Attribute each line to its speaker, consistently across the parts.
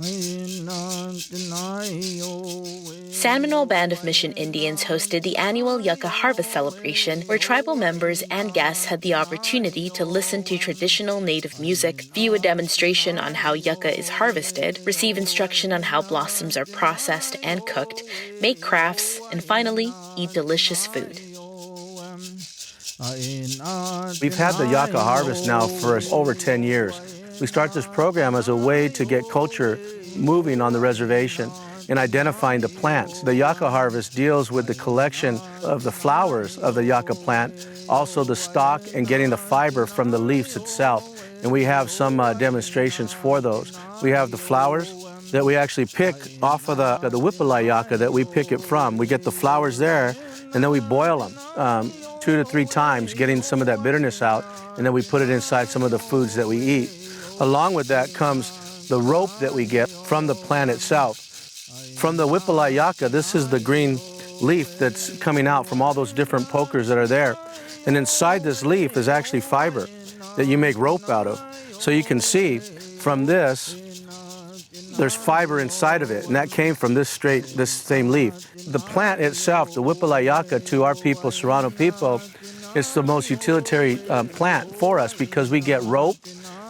Speaker 1: San Manuel Band of Mission Indians hosted the annual Yucca harvest celebration, where tribal members and guests had the opportunity to listen to traditional native music, view a demonstration on how yucca is harvested, receive instruction on how blossoms are processed and cooked, make crafts, and finally, eat delicious food.
Speaker 2: We've had the yucca harvest now for over 10 years. We start this program as a way to get culture moving on the reservation and identifying the plants. The yucca harvest deals with the collection of the flowers of the yucca plant, also the stalk and getting the fiber from the leaves itself. And we have some demonstrations for those. We have the flowers that we actually pick off of the Whippalai yucca that we pick it from. We get the flowers there, and then we boil them 2 to 3 times, getting some of that bitterness out, and then we put it inside some of the foods that we eat. Along with that comes the rope that we get from the plant itself. From the Whippalai yucca, this is the green leaf that's coming out from all those different pokers that are there. And inside this leaf is actually fiber that you make rope out of. So you can see from this, there's fiber inside of it, and that came from this same leaf. The plant itself, the Whippalai yucca, to our people, Serrano people, it's the most utilitarian plant for us because we get rope,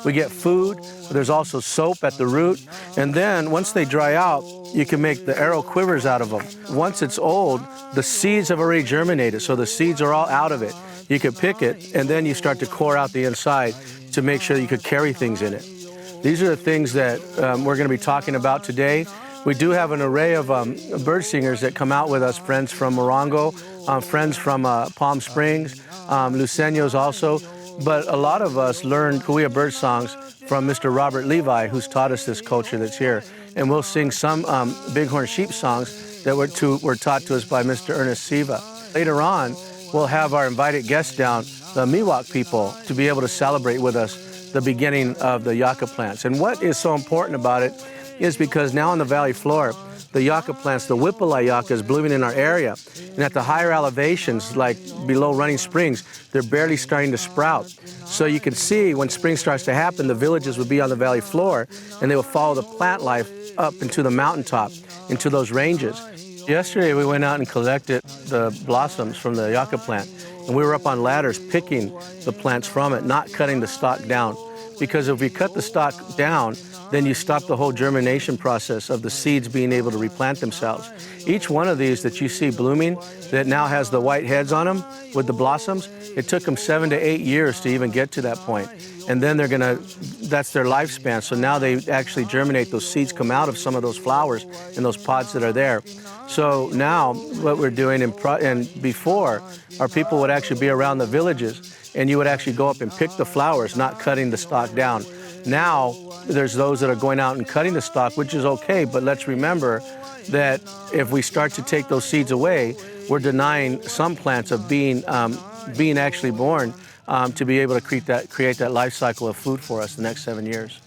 Speaker 2: we get food, there's also soap at the root, and then once they dry out, you can make the arrow quivers out of them. Once it's old, the seeds have already germinated, so the seeds are all out of it. You can pick it, and then you start to core out the inside to make sure that you could carry things in it. These are the things that we're going to be talking about today. We do have an array of bird singers that come out with us, friends from Morongo, friends from Palm Springs, Luceños also. But a lot of us learned Cahuilla bird songs from Mr. Robert Levi, who's taught us this culture that's here. And we'll sing some bighorn sheep songs that were taught to us by Mr. Ernest Siva. Later on, we'll have our invited guests down, the Miwok people, to be able to celebrate with us the beginning of the yucca plants. And what is so important about it is because now on the valley floor, the yucca plants, the Whippalai yucca, is blooming in our area. And at the higher elevations, like below Running Springs, they're barely starting to sprout. So you can see when spring starts to happen, the villages will be on the valley floor, and they will follow the plant life up into the mountaintop, into those ranges. Yesterday, we went out and collected the blossoms from the yucca plant, and we were up on ladders picking the plants from it, not cutting the stalk down. Because if we cut the stalk down, then you stop the whole germination process of the seeds being able to replant themselves. Each one of these that you see blooming, that now has the white heads on them with the blossoms, it took them 7 to 8 years to even get to that point. And then that's their lifespan. So now they actually germinate, those seeds come out of some of those flowers and those pods that are there. So now what we're doing, and before, our people would actually be around the villages, and you would actually go up and pick the flowers, not cutting the stalk down. Now, there's those that are going out and cutting the stalk, which is okay, but let's remember that if we start to take those seeds away, we're denying some plants of being actually born to be able to create that life cycle of food for us the next 7 years.